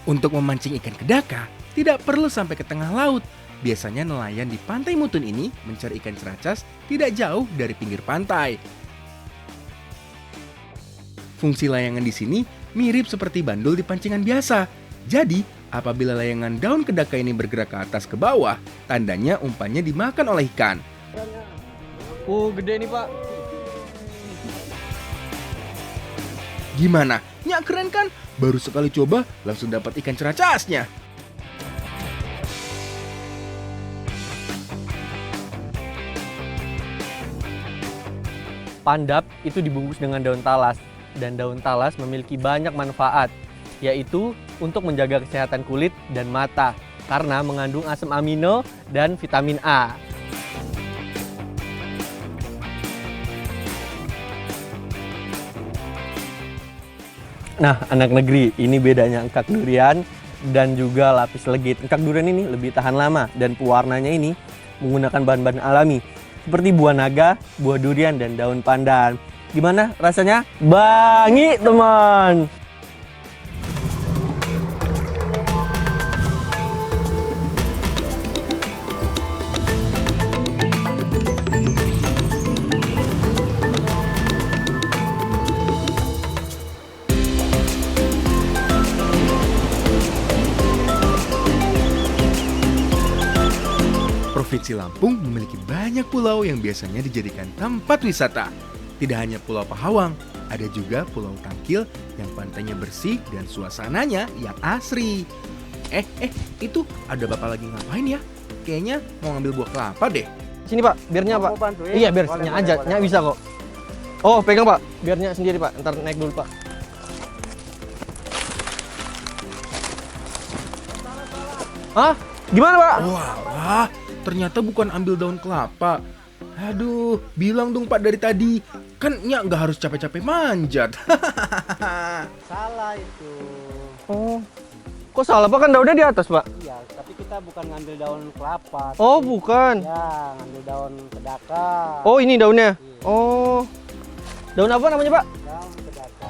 Untuk memancing ikan kedaka, tidak perlu sampai ke tengah laut. Biasanya nelayan di Pantai Mutun ini mencari ikan ceracas tidak jauh dari pinggir pantai. Fungsi layangan di sini mirip seperti bandul di pancingan biasa. Jadi, apabila layangan daun kedaka ini bergerak ke atas ke bawah, tandanya umpannya dimakan oleh ikan. Gede nih Pak. Gimana? Nyak keren kan? Baru sekali coba langsung dapat ikan ceracasnya. Pandap itu dibungkus dengan daun talas, dan daun talas memiliki banyak manfaat, yaitu untuk menjaga kesehatan kulit dan mata karena mengandung asam amino dan vitamin A. Nah, anak negeri, ini bedanya engkak durian dan juga lapis legit. Engkak durian ini lebih tahan lama dan pewarnanya ini menggunakan bahan-bahan alami seperti buah naga, buah durian, dan daun pandan. Gimana rasanya? Bangi, teman! Provinsi Lampung memiliki banyak pulau yang biasanya dijadikan tempat wisata. Tidak hanya Pulau Pahawang, ada juga Pulau Tangkil yang pantainya bersih dan suasananya yang asri. Itu ada bapak lagi ngapain ya? Kayaknya mau ngambil buah kelapa deh. Sini Pak, biarnya Pak. Iya, biar Nya aja, Nya bisa kok. Oh, pegang Pak, biarnya sendiri Pak. Ntar naik dulu Pak. Hah? Gimana Pak? Wah, ternyata bukan ambil daun kelapa. Aduh, bilang dong Pak dari tadi. Kan Nyak nggak harus capek-capek manjat. Salah itu. Oh, kok salah Pak? Kan daunnya di atas Pak. Iya, tapi kita bukan ngambil daun kelapa. Oh, tapi- bukan. Ya, ngambil daun kedaka. Oh, ini daunnya. Iya. Oh, daun apa namanya Pak? Daun kedaka.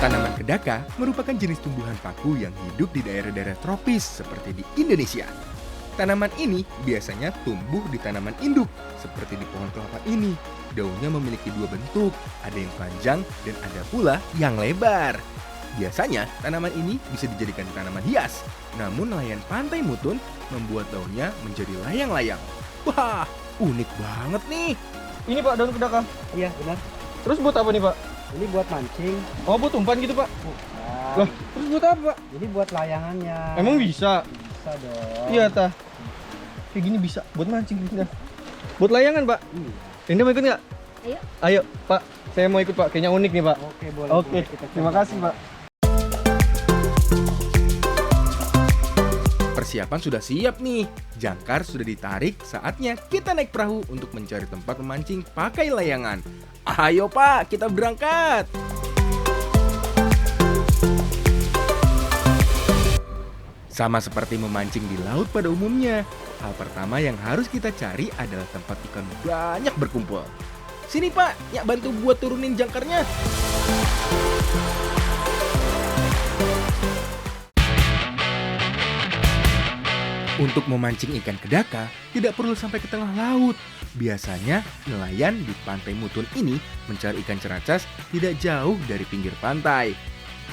Tanaman kedaka merupakan jenis tumbuhan paku yang hidup di daerah-daerah tropis seperti di Indonesia. Tanaman ini biasanya tumbuh di tanaman induk, seperti di pohon kelapa ini. Daunnya memiliki dua bentuk, ada yang panjang dan ada pula yang lebar. Biasanya tanaman ini bisa dijadikan tanaman hias, namun nelayan Pantai Mutun membuat daunnya menjadi layang-layang. Wah, unik banget nih. Ini Pak, daun kedaka. Iya, benar. Terus buat apa nih Pak? Ini buat mancing. Oh, buat umpan gitu Pak. Bukan. Loh, terus buat apa Pak? Jadi buat layangannya. Emang bisa? Bisa dong. Iya tah. Kayak gini bisa buat mancing gitu. Buat layangan Pak. Iya. Rinda mau ikut nggak? Ayo. Ayo Pak, saya mau ikut Pak. Kayaknya unik nih Pak. Oke, boleh. Oke, boleh. Kita terima coba. kasih Pak. Persiapan sudah siap nih. Jangkar sudah ditarik, saatnya kita naik perahu untuk mencari tempat memancing pakai layangan. Ayo Pak, kita berangkat. Sama seperti memancing di laut pada umumnya, hal pertama yang harus kita cari adalah tempat ikan banyak berkumpul. Sini Pak, Nyak bantu buat turunin jangkarnya. Untuk memancing ikan kedaka, tidak perlu sampai ke tengah laut. Biasanya, nelayan di Pantai Mutun ini mencari ikan ceracas tidak jauh dari pinggir pantai.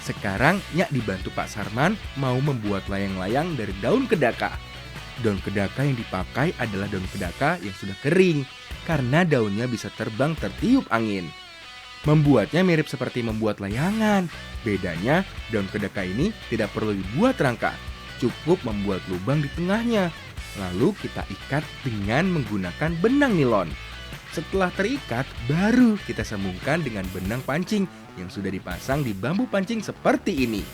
Sekarang, Nyak dibantu Pak Sarman mau membuat layang-layang dari daun kedaka. Daun kedaka yang dipakai adalah daun kedaka yang sudah kering, karena daunnya bisa terbang tertiup angin. Membuatnya mirip seperti membuat layangan. Bedanya, daun kedaka ini tidak perlu dibuat rangka. Cukup membuat lubang di tengahnya. Lalu kita ikat dengan menggunakan benang nilon. Setelah terikat, baru kita sambungkan dengan benang pancing yang sudah dipasang di bambu pancing seperti ini.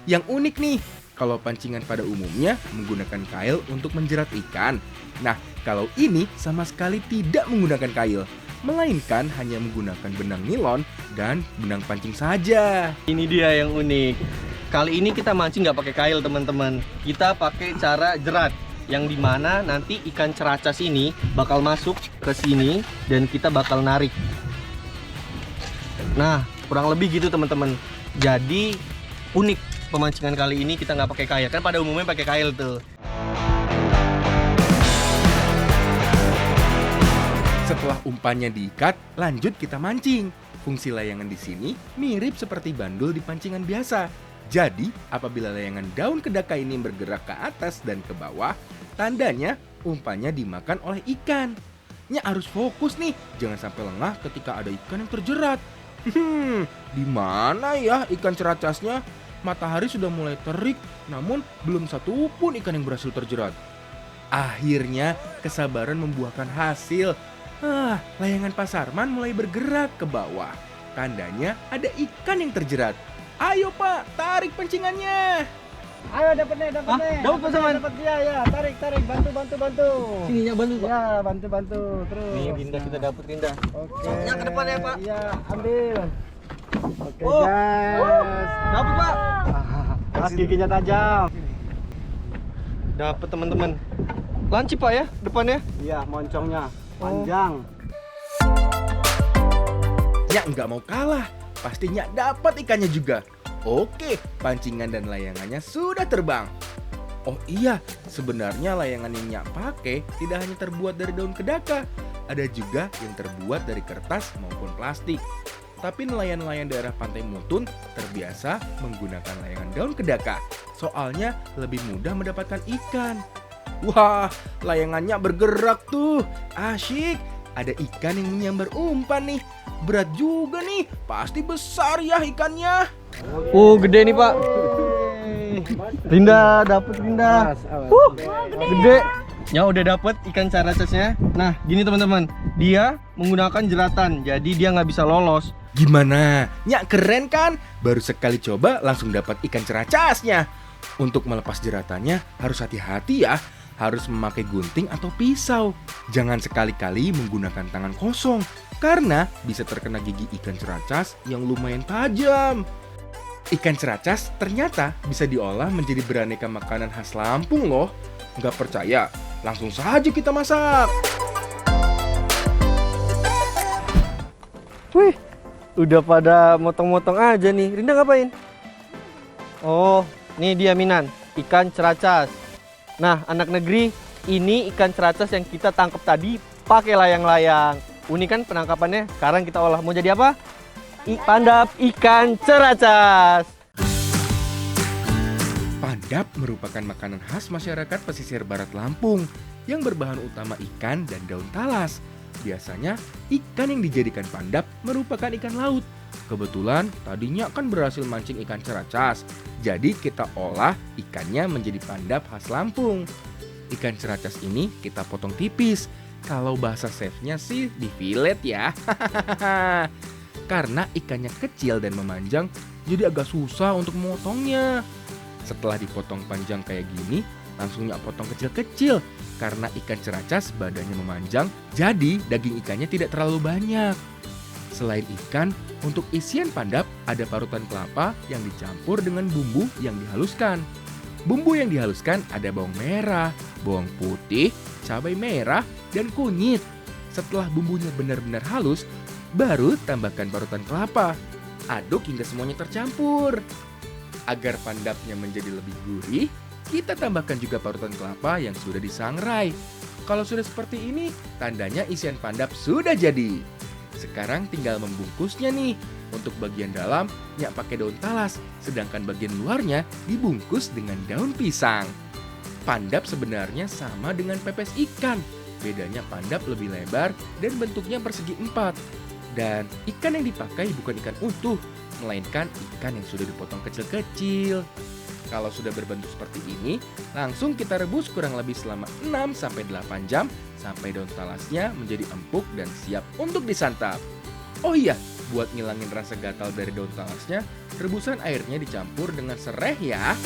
Yang unik nih, kalau pancingan pada umumnya menggunakan kail untuk menjerat ikan. Nah, kalau ini sama sekali tidak menggunakan kail, melainkan hanya menggunakan benang nilon dan benang pancing saja. Ini dia yang unik. Kali ini kita mancing nggak pakai kail teman-teman. Kita pakai cara jerat, yang dimana nanti ikan ceracas ini bakal masuk ke sini dan kita bakal narik. Nah, kurang lebih gitu teman-teman. Jadi unik pemancingan kali ini kita nggak pakai kail. Kan pada umumnya pakai kail tuh. Setelah umpannya diikat, lanjut kita mancing. Fungsi layangan di sini mirip seperti bandul di pancingan biasa. Jadi, apabila layangan daun kedaka ini bergerak ke atas dan ke bawah, tandanya umpannya dimakan oleh ikan. Nya harus fokus nih, jangan sampai lengah ketika ada ikan yang terjerat. Di mana ya ikan ceracasnya? Matahari sudah mulai terik, namun belum satu pun ikan yang berhasil terjerat. Akhirnya, kesabaran membuahkan hasil. Layangan Pak Sarman mulai bergerak ke bawah. Tandanya ada ikan yang terjerat. Ayo Pak, tarik pancingannya. Ayo dapat nih. Dapat Pak Sarman. Dapat dia ya. Tarik. Bantu. Sini ya bantu Pak. Ya, bantu. Terus. Nih Rinda kita dapat Rinda. Oke. Ya, ke depan ya, Pak. Iya, ambil. Oke, Oh. guys. Dapat Pak. Giginya tajam. Dapat teman-teman. Lancip Pak ya depannya. Iya, moncongnya panjang. Ya nggak mau kalah, pastinya dapat ikannya juga. Oke, pancingan dan layangannya sudah terbang. Oh iya, sebenarnya layangan yang Nyak pakai tidak hanya terbuat dari daun kedaka, ada juga yang terbuat dari kertas maupun plastik. Tapi nelayan-nelayan daerah Pantai Mutun terbiasa menggunakan layangan daun kedaka, soalnya lebih mudah mendapatkan ikan. Wah, layangannya bergerak tuh, asyik. Ada ikan yang menyambar umpan nih. Berat juga nih, pasti besar ya ikannya. Gede nih Pak. Rinda dapat Rinda. Gede. Ya udah dapat ikan caracasnya. Nah gini teman-teman, dia menggunakan jeratan, jadi dia nggak bisa lolos. Gimana? Nyak keren kan? Baru sekali coba langsung dapat ikan ceracasnya. Untuk melepas jeratannya harus hati-hati ya. Harus memakai gunting atau pisau. Jangan sekali-kali menggunakan tangan kosong, karena bisa terkena gigi ikan ceracas yang lumayan tajam. Ikan ceracas ternyata bisa diolah menjadi beraneka makanan khas Lampung loh. Nggak percaya? Langsung saja kita masak. Wih, udah pada motong-motong aja nih. Rinda ngapain? Oh, nih dia Minan, ikan ceracas. Nah, anak negeri, ini ikan ceracas yang kita tangkap tadi pakai layang-layang. Unik kan penangkapannya? Sekarang kita olah. Mau jadi apa? Pandap ikan ceracas. Pandap merupakan makanan khas masyarakat pesisir barat Lampung yang berbahan utama ikan dan daun talas. Biasanya, ikan yang dijadikan pandap merupakan ikan laut. Kebetulan tadinya kan berhasil mancing ikan ceracas, jadi kita olah ikannya menjadi pandap khas Lampung. Ikan ceracas ini kita potong tipis. Kalau bahasa chefnya sih di filet ya. Karena ikannya kecil dan memanjang, jadi agak susah untuk memotongnya. Setelah dipotong panjang kayak gini, langsung Nyak potong kecil-kecil. Karena ikan ceracas badannya memanjang, jadi daging ikannya tidak terlalu banyak. Selain ikan, untuk isian pandap ada parutan kelapa yang dicampur dengan bumbu yang dihaluskan. Bumbu yang dihaluskan ada bawang merah, bawang putih, cabai merah, dan kunyit. Setelah bumbunya benar-benar halus, baru tambahkan parutan kelapa. Aduk hingga semuanya tercampur. Agar pandapnya menjadi lebih gurih, kita tambahkan juga parutan kelapa yang sudah disangrai. Kalau sudah seperti ini, tandanya isian pandap sudah jadi. Sekarang tinggal membungkusnya nih. Untuk bagian dalam, Nyak pakai daun talas, sedangkan bagian luarnya dibungkus dengan daun pisang. Pandap sebenarnya sama dengan pepes ikan. Bedanya pandap lebih lebar dan bentuknya persegi 4. Dan ikan yang dipakai bukan ikan utuh, melainkan ikan yang sudah dipotong kecil-kecil. Kalau sudah berbentuk seperti ini, langsung kita rebus kurang lebih selama 6-8 jam sampai daun talasnya menjadi empuk dan siap untuk disantap. Oh iya, buat ngilangin rasa gatal dari daun talasnya, rebusan airnya dicampur dengan sereh ya.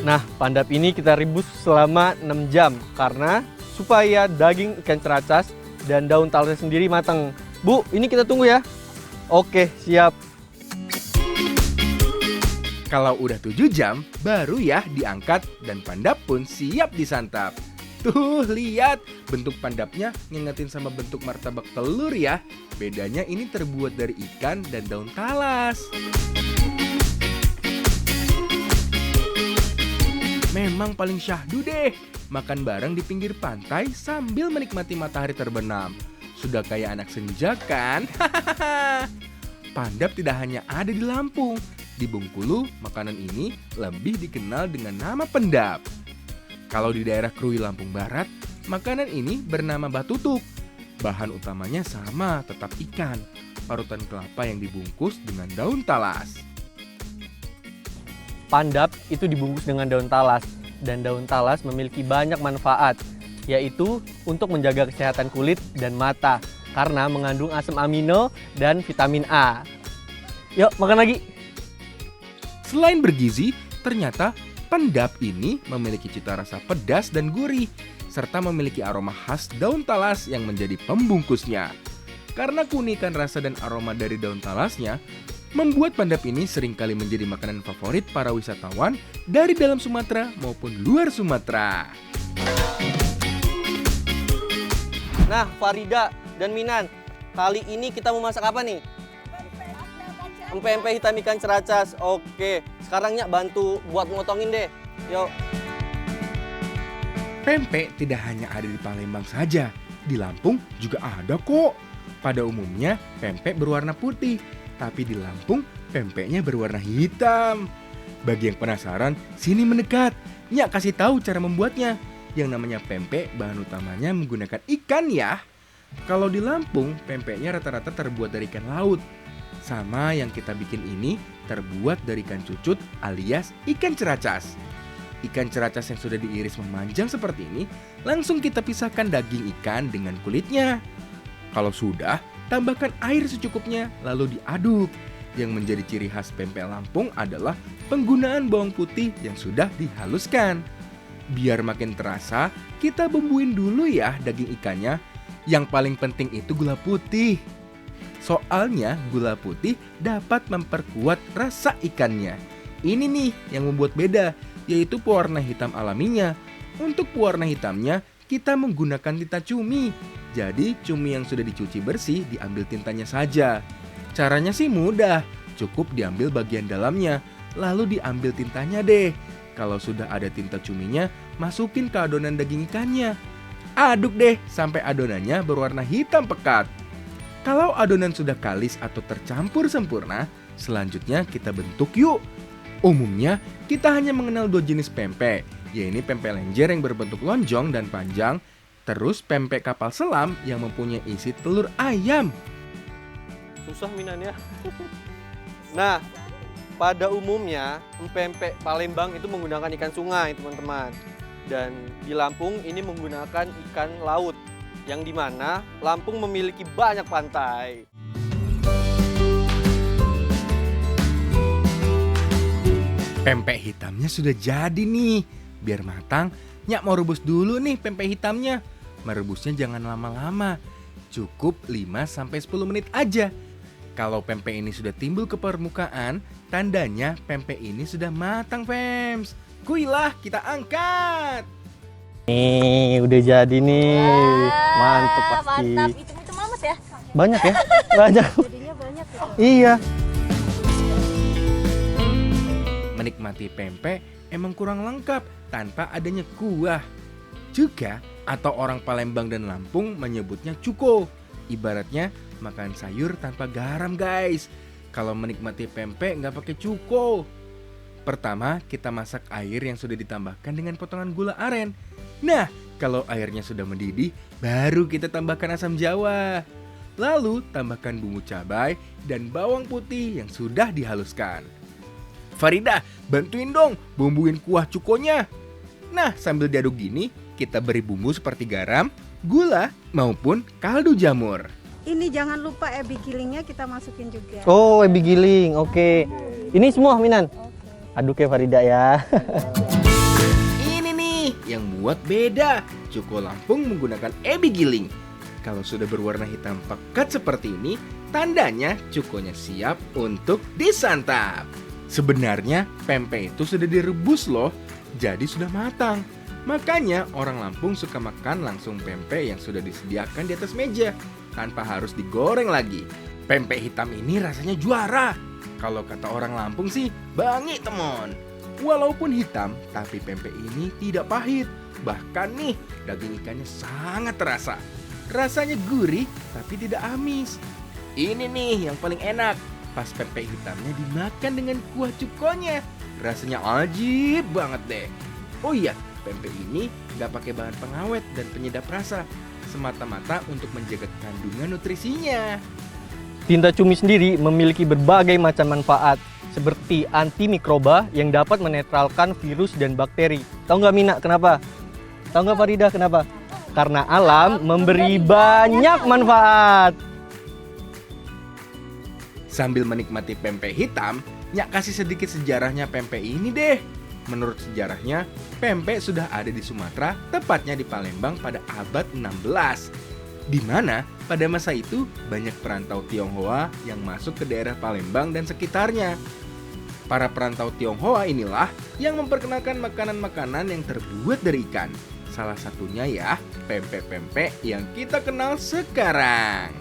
Nah, pandap ini kita rebus selama 6 jam karena supaya daging ikan ceracas dan daun talasnya sendiri matang. Bu, ini kita tunggu ya. Oke, siap. Kalau udah 7 jam, baru ya diangkat dan pandap pun siap disantap. Tuh, lihat. Bentuk pandapnya ngingetin sama bentuk martabak telur ya. Bedanya ini terbuat dari ikan dan daun talas. Memang paling syahdu deh. Makan bareng di pinggir pantai sambil menikmati matahari terbenam. Sudah kayak anak senja kan? Pandap tidak hanya ada di Lampung. Di Bengkulu, makanan ini lebih dikenal dengan nama pendap. Kalau di daerah Krui Lampung Barat, makanan ini bernama batutuk. Bahan utamanya sama, tetap ikan. Parutan kelapa yang dibungkus dengan daun talas. Pandap itu dibungkus dengan daun talas, dan daun talas memiliki banyak manfaat, yaitu untuk menjaga kesehatan kulit dan mata, karena mengandung asam amino dan vitamin A. Yuk, makan lagi! Selain bergizi, ternyata pendap ini memiliki cita rasa pedas dan gurih, serta memiliki aroma khas daun talas yang menjadi pembungkusnya. Karena keunikan rasa dan aroma dari daun talasnya, membuat pendap ini seringkali menjadi makanan favorit para wisatawan dari dalam Sumatera maupun luar Sumatera. Nah, Farida dan Minan, kali ini kita mau masak apa nih? Empek-empek hitam ikan ceracas. Oke, sekarang Nyak bantu buat motongin deh. Yuk. Pempek tidak hanya ada di Palembang saja, di Lampung juga ada kok. Pada umumnya, pempek berwarna putih, tapi di Lampung, pempeknya berwarna hitam. Bagi yang penasaran, sini mendekat. Nyak kasih tahu cara membuatnya. Yang namanya pempek, bahan utamanya menggunakan ikan ya. Kalau di Lampung, pempeknya rata-rata terbuat dari ikan laut. Sama yang kita bikin ini terbuat dari ikan cucut alias ikan ceracas. Ikan ceracas yang sudah diiris memanjang seperti ini, langsung kita pisahkan daging ikan dengan kulitnya. Kalau sudah, tambahkan air secukupnya lalu diaduk. Yang menjadi ciri khas pempek Lampung adalah penggunaan bawang putih yang sudah dihaluskan. Biar makin terasa, kita bumbuin dulu ya daging ikannya. Yang paling penting itu gula putih. Soalnya gula putih dapat memperkuat rasa ikannya. Ini nih yang membuat beda, yaitu pewarna hitam alaminya. Untuk pewarna hitamnya, kita menggunakan tinta cumi. Jadi cumi yang sudah dicuci bersih diambil tintanya saja. Caranya sih mudah, cukup diambil bagian dalamnya, lalu diambil tintanya deh. Kalau sudah ada tinta cuminya, masukin ke adonan daging ikannya. Aduk deh sampai adonannya berwarna hitam pekat. Kalau adonan sudah kalis atau tercampur sempurna, selanjutnya kita bentuk yuk. Umumnya, kita hanya mengenal dua jenis pempek, yaitu pempek lenjer yang berbentuk lonjong dan panjang, terus pempek kapal selam yang mempunyai isi telur ayam. Susah Minan ya. Nah, pada umumnya empek-empek Palembang itu menggunakan ikan sungai, teman-teman. Dan di Lampung ini menggunakan ikan laut, yang dimana Lampung memiliki banyak pantai. Pempek hitamnya sudah jadi nih. Biar matang, Nyak mau rebus dulu nih pempek hitamnya. Merebusnya jangan lama-lama, cukup 5-10 menit aja. Kalau pempek ini sudah timbul ke permukaan, tandanya pempek ini sudah matang, Fems. Kuilah, kita angkat. Nih, udah jadi nih. Mantap pasti. Mantap, itu mamet ya? Banyak ya? Banyak. Jadinya banyak ya? Iya. Menikmati pempek emang kurang lengkap tanpa adanya kuah. Juga, atau orang Palembang dan Lampung menyebutnya cuko. Ibaratnya makan sayur tanpa garam, guys. Kalau menikmati pempek nggak pakai cuko. Pertama, kita masak air yang sudah ditambahkan dengan potongan gula aren. Nah, kalau airnya sudah mendidih, baru kita tambahkan asam jawa. Lalu, tambahkan bumbu cabai dan bawang putih yang sudah dihaluskan. Farida, bantuin dong bumbuin kuah cukonya. Nah, sambil diaduk gini, kita beri bumbu seperti garam, gula, maupun kaldu jamur. Ini jangan lupa ebi gilingnya kita masukin juga. Oh, ebi giling. Oke. Ini semua Minan. Aduk ya Farida ya. Ini nih yang buat beda. Cuko Lampung menggunakan ebi giling. Kalau sudah berwarna hitam pekat seperti ini, tandanya cukonya siap untuk disantap. Sebenarnya pempek itu sudah direbus loh, jadi sudah matang. Makanya orang Lampung suka makan langsung pempek yang sudah disediakan di atas meja, tanpa harus digoreng lagi. Pempek hitam ini rasanya juara. Kalau kata orang Lampung sih, bangi temon. Walaupun hitam, tapi pempek ini tidak pahit. Bahkan nih, daging ikannya sangat terasa. Rasanya gurih, tapi tidak amis. Ini nih yang paling enak. Pas pempek hitamnya dimakan dengan kuah cukonya. Rasanya ajib banget deh. Oh iya, pempek ini nggak pakai bahan pengawet dan penyedap rasa. Semata-mata untuk menjaga kandungan nutrisinya. Tinta cumi sendiri memiliki berbagai macam manfaat, seperti antimikroba yang dapat menetralkan virus dan bakteri. Tahu nggak Mina kenapa? Tahu nggak Farida kenapa? Karena alam memberi banyak manfaat. Sambil menikmati pempek hitam, Nyak kasih sedikit sejarahnya pempek ini deh. Menurut sejarahnya, pempek sudah ada di Sumatera, tepatnya di Palembang pada abad 16. Di mana pada masa itu banyak perantau Tionghoa yang masuk ke daerah Palembang dan sekitarnya. Para perantau Tionghoa inilah yang memperkenalkan makanan-makanan yang terbuat dari ikan. Salah satunya ya, pempek-pempek yang kita kenal sekarang.